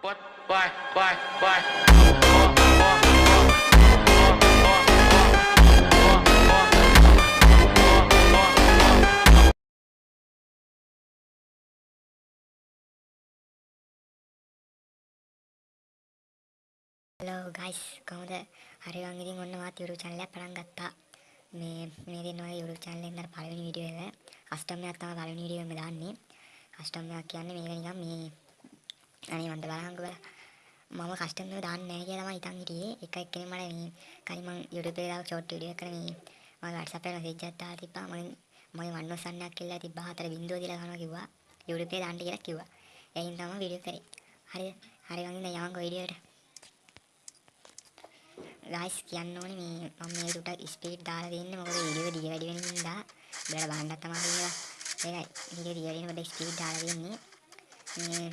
What? Why? Hello guys, කොහොමද? හරි ගන් ඉතින් ඔන්න මාත් YouTube channel එක පටන් ගත්තා. මේ දින වල YouTube channel එකෙන් අර පළවෙනි වීඩියෝ එක අෂ්ටමයක් තමයි පළවෙනි වීඩියෝ එකෙන් දාන්නේ. අෂ්ටමයක් කියන්නේ මේක නිකන් මේ අනේ මන්ද බලහන්කො බලන්න. මම කස්ටම් එක දාන්නේ නැහැ කියලා මම හිතන් හිටියේ. එක එක්කෙනෙක් මට මේ කලින් මම YouTube එකේ දාපු ෂෝට් වීඩියෝ එක කරේ මේ මම WhatsApp එකේ මැසේජ් එකක් දාලා තිබ්බා. මගේ වන්නොස්සන්නයක් කියලා තිබ්බා 4.0 කියලා කරනවා කිව්වා. YouTube එකේ දාන්න කියලා කිව්වා. එයින් තමයි වීඩියෝ කරේ. හරිද? හරි ගන් ඉතින් යවන්කො වීඩියෝ එකට. ගයිස් කියන්න ඕනේ මේ මම මේ ටුටක් ස්පීඩ් දාලා දෙන්නේ මොකද වීඩියෝ දිග වැඩි වෙන හින්දා ඔයාලා බලන්නත් තමයි කියලා. ඒකයි වීඩියෝ දිග වෙනකොට ස්පීඩ් දාලා දෙන්නේ. මේ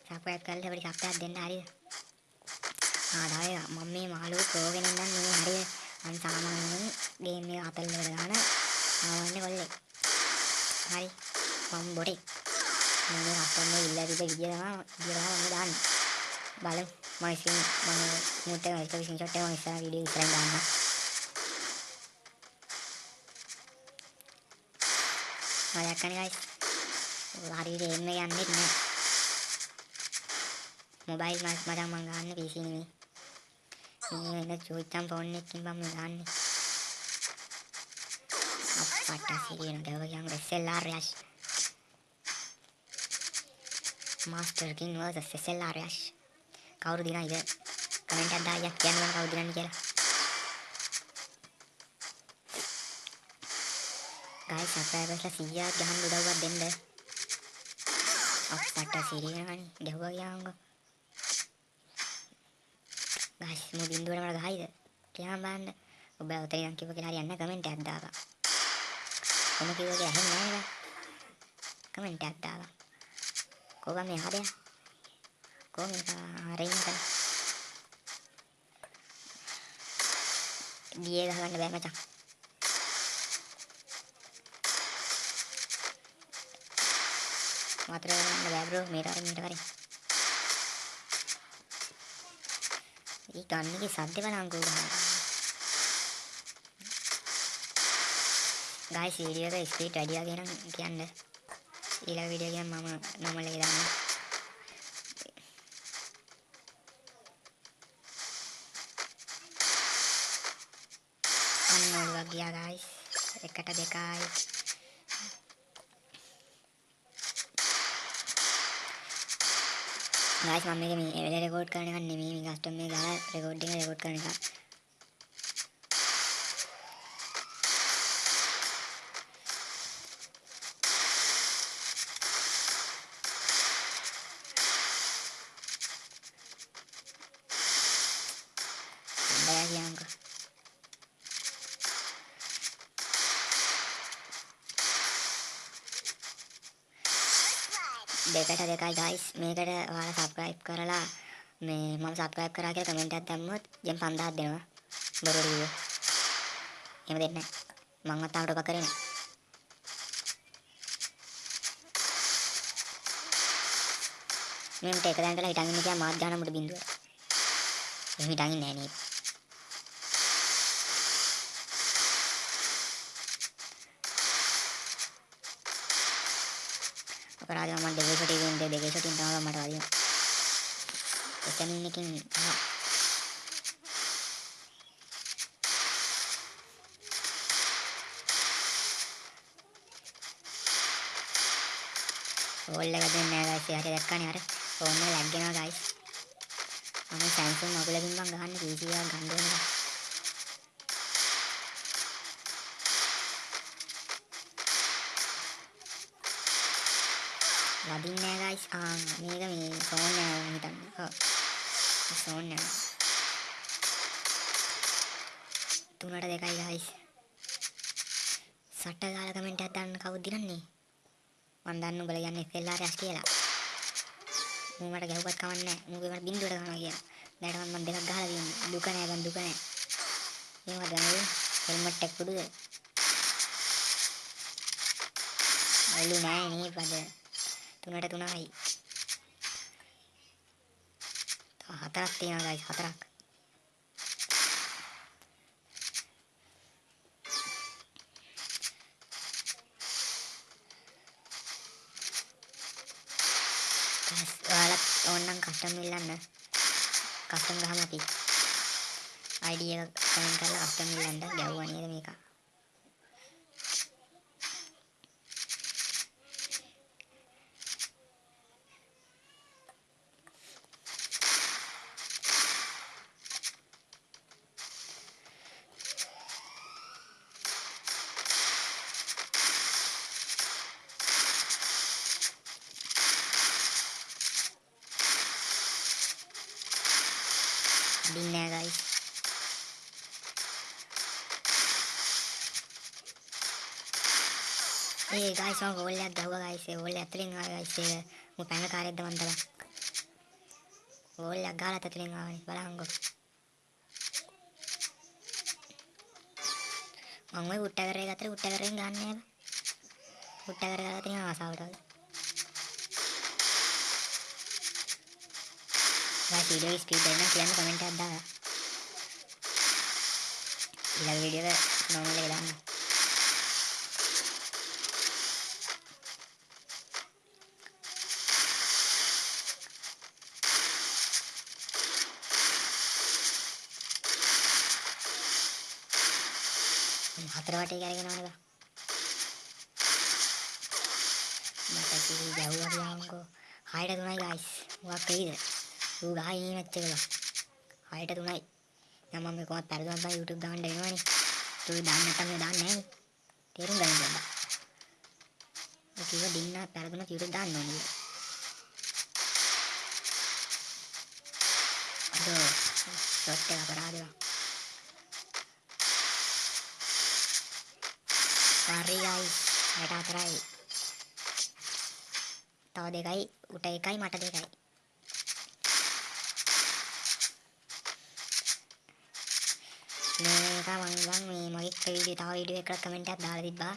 සබ්ස්ක්‍රයිබ් කරලා අපිට සබ්ස්ක්‍රයිබ් දෙන්න හරිද? දාය මම මේ මාළුව ප්‍රෝ ගෙනින් නම් මේ හරිය මම සාමාන්‍යයෙන් ගේම් එක අපල්ලකට දාන සාමාන්‍ය කොල්ලෙක්. හරි මම බොරේ. මේ කස්ටම් එක ඉල්ලා තිබ්බ විදිය තමයි දාන්නේ. බලමු මම ඉතින් මම මුත් එක ස්ක්‍රීන් ෂොට් එක මම ඉස්සරහ වීඩියෝ ඉස්සරහින් දාන්නම්. ඔයාලා කන්නේ ගයිස්. හරියට එන්න යන්නේ නැහැ. මොබයිල් මට මම ගන්න PC නෙමෙයි. මේ වෙන චෝච්චම් ෆෝන් එකකින් මම ගන්නේ. අප්පට සිරියන ගවයන් SLR යෂ්. මාස්ටර් කින් වර්සස් SLR යෂ්. කවුරු දිනයිද? කමෙන්ට් එකක් දාලා කියන්න මම කවුරු දිනන්නේ කියලා. ගයිස් සබ්ස්ක්‍රයිබර්ස්ලා 100ක් ගහන්න උදව්වක් දෙන්න. අප්පට සිරියනනේ ගැහුවා ගියාංගෝ. ගයිස් මු බින්දුවට මට ගහයිද? කියන්න බලන්න. ඔබ උතරින් කිව්ව කියලා හරියන්නේ කමෙන්ට් එකක් දාපන්. කොහොම කිව්වද ඇහෙන්නේ නැහැ නේද? කමෙන්ට් එකක් දාපන්. කොහොම මේ හදේ? කොහොම හරියන්නේ නැහැ. ඩීఏ ගහන්න බෑ මචං. මාතර ගන්න බෑ බ්‍රෝ මේට වරින්. ඒ ගන්නගේ සද්ද බලංගෝ ගහන. ගයිස් වීඩියෝ එක ස්පීඩ් වැඩි වගේ නම් කියන්න. ඊළඟ වීඩියෝ එකෙන් මම නෝමල් එකේ දාන්න. අන්න ඔළුවක් ගියා ගයිස්. 1ට 2යි. ගයිස් මම මේක මේ වෙලේ රෙකෝඩ් කරන එක නෙමෙයි මේ කස්ටම් එක ගාලා රෙකෝඩින් එක රෙකෝඩ් කරන එක. බෑ කියන්කො. දෙකට 2යි ගයිස් මේකට ඔයාලා සබ්ස්ක්‍රයිබ් කරලා මේ මම සබ්ස්ක්‍රයිබ් කරා කියලා කමෙන්ට් එකක් දැම්මොත් ජෙම් 5000ක් දෙනවා. බොරු රියෝ. එහෙම දෙන්නේ නැහැ. මංවත් තාම ටොප් කරේ නැහැ. මේකට එක දැනටලා හිටන් ඉන්න කියලා මාත් ගන්න මුඩ බින්දුව. එහෙම හිටන් ඉන්නේ නැහැ නේද? අපරාධ මම දෙකේ ෂොටින් තමයි මට වදින. එතනින් ඕල් එක දෙන්නේ නැහැ ගයිස්. හරි දැක්කනේ අර ෆෝන් එක ලැග් වෙනවා ගයිස්. මම Samsung මගුලකින් මං ගහන්නේ PC එකක් ගන්න ඕනේ. වදින්නේ නැහැ ගයිස්. මේක මේ ෆෝන් එක හිටන්නේ. ඔව්. ෆෝන් එක. 3ට 2යි ගයිස්. සට්ට ගාලා කමෙන්ට් එකක් දාන්න කවුද දිනන්නේ? මම දන්න උඹලා කියන්නේ SLR යස් කියලා. මම මට ගැහුවත් කවන්නේ නැහැ. මූගේ මට බින්දුවට ගහනවා කියලා. දැන් මම දෙකක් ගහලා තියෙන්නේ. දුක නෑ ගන් දුක නෑ. මේවා දැනුනේ හෙල්මට් එක පුදුද? අලු නෑ නේ පද. 3ට 3යි. හතරක් තියෙනවා guys හතරක්. guys ඔයාලත් ඕනනම් කස්ටම් ඉල්ලන්න. කස්ටම් ගහමු අපි. ID එක කමෙන්ට් කරලා කස්ටම් ඉල්ලන්න. ගැව්වා නේද මේක? දින්නේ guys. ඒ guys මම ගෝල් එකක් ගැහුවා guys. ඒ ගෝල් එක ඇතුලෙන් ආවා guys. ඒක මම පැනල කාර්යයක්ද මන්දලා. ගෝල් එකක් ගහලා ඇතුලෙන් ආවනේ. බලහන්කෝ. මම ওই උට්ටකරේ ගත්තට උට්ටකරෙන් ගන්න නෑ. උට්ටකර ගාලා තියෙන ආසාවට. guys video speed එක නම් කියන්න කමෙන්ට් එකක් දාලා. ඊළඟ වීඩියෝ එක normal එක දාන්න. හතර වටේ කරගෙන යනවා. මට කිරි ගැහුවා කියන්කෝ. 6ට 3යි guys. මොකක් වෙයිද? ඌ ගහයි මැච් එකලා. 6ට 3යි. දැන් මම කොහොමද පෙරදුනත් බා YouTube දාන්න වෙනවනේ. ඌ දාන්න නැත්නම් මේ දාන්නේ නැහැ. තේරුම් ගන්න බෑ. ඒ කිව්ව දින්න පෙරදුනත් YouTube දාන්න ඕනේ. අදෝ ෂොට් එක අපරාධයක්. හරි guys. 6ට 4යි. තව දෙකයි උට එකයි මට දෙකයි. මේක මං මේ මගේ වීඩියෝ තව වීඩියෝ එකකට කමෙන්ට් එකක් දාලා තිබ්බා.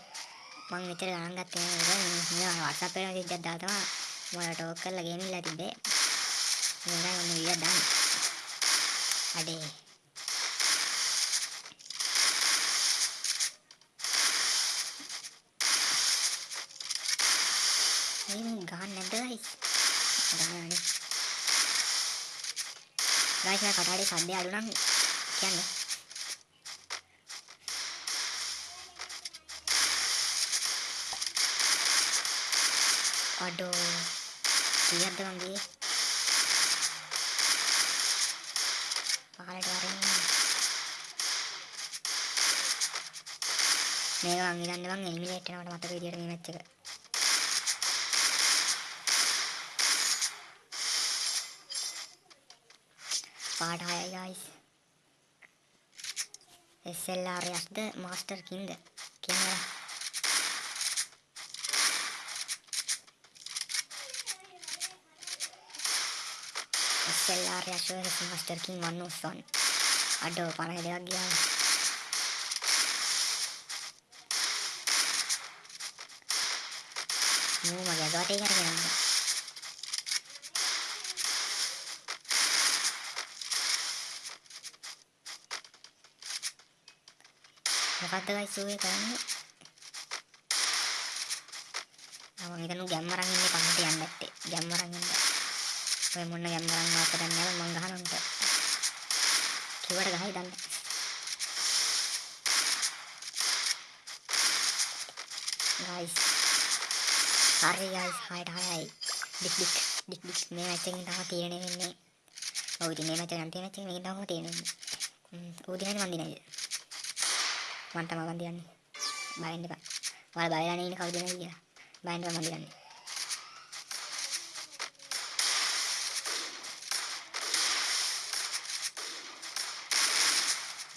මං මෙච්චර ගණන් ගත්තේ නෑ. මේ WhatsApp එකේ විදිහට දාලා තමයි මම ටෝක් කරලා ගේම් ඉල්ලලා තිබ්බේ. මම මේ වීඩියෝ දාන්න. අඩේ. මේ ගහන්න නැද්ද guys? ගහන්නේ. guys මම කටාඩේ සද්දය අඩු නම් කියන්න. අඩෝ කීයක්ද මං ගියේ? පහලට වරෙන් මේක මං ඉදන්න මං එලිමිනේට් වෙනවට මතක විදියට මේ මැච් එක. පාට 6යි guys. SLR යස්ද මාස්ටර් කින්ද කියනවා. SLR යස් මාස්ටර් කින් 101. අඩෝ 52ක් ගියා. මගේ අදවටේ කරගෙන යනවා. මොකද්ද guys ඔය කරන්නේ? මම හිතන්නේ ගැම් අරන් ඉන්නේ පන්නට යන්න නැත්තේ. ගැම් අරන් ඉන්න. ඔය මොන ගැම් අරන් මාත් දන්නේ නැහැ මං ගහනන්ට. කිව්වට ගහයි දන්නේ. guys. හරි guys 6යි. ඩික් මේ මැච් එකෙන් තමයි තීරණය වෙන්නේ. ඔව් ඉතින් මේ මැච් එක නම් තියෙන මැච් එක මේකෙන් තමයි තීරණය වෙන්නේ. ඌ දිනන්නේ මන් දිනන්නේ. මන් තමයි මන් දිනන්නේ. බයින්න එපා. ඔයාලා බයලා නේ ඉන්නේ කවුද දිනන්නේ කියලා. බයින්න එපා මන් දිනන්නේ.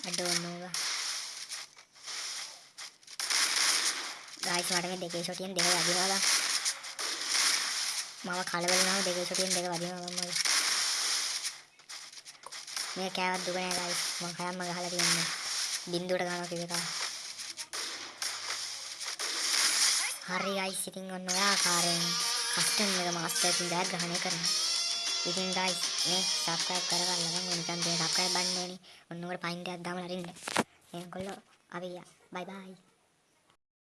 I don't know. guys මට මේ දෙකේ ෂොටියෙන් දෙක වදිනවා. මම කලබල වුණාම දෙකේ ෂොටියෙන් දෙක වදිනවා මම. මේ කෑවත් දුක නෑ guys. මම හයම්ම ගහලා තියන්නේ. බින්දුවට ගන්නවා කිව්ව එක. හරි guys ඉතින් ඔන්න ඔය ආකාරයෙන් කස්ටම් එක මාස්ටර් කින් ජයග්‍රහණය කරනවා. ඉතින් guys මේ subscribe කරගන්න නම් නිකන් මේ subscribe බන්නේ නේ. ඔන්න ඔකට පයින් දෙයක් දාමු අරින්න. එහෙනම් කොල්ලෝ අපි ගියා. bye bye.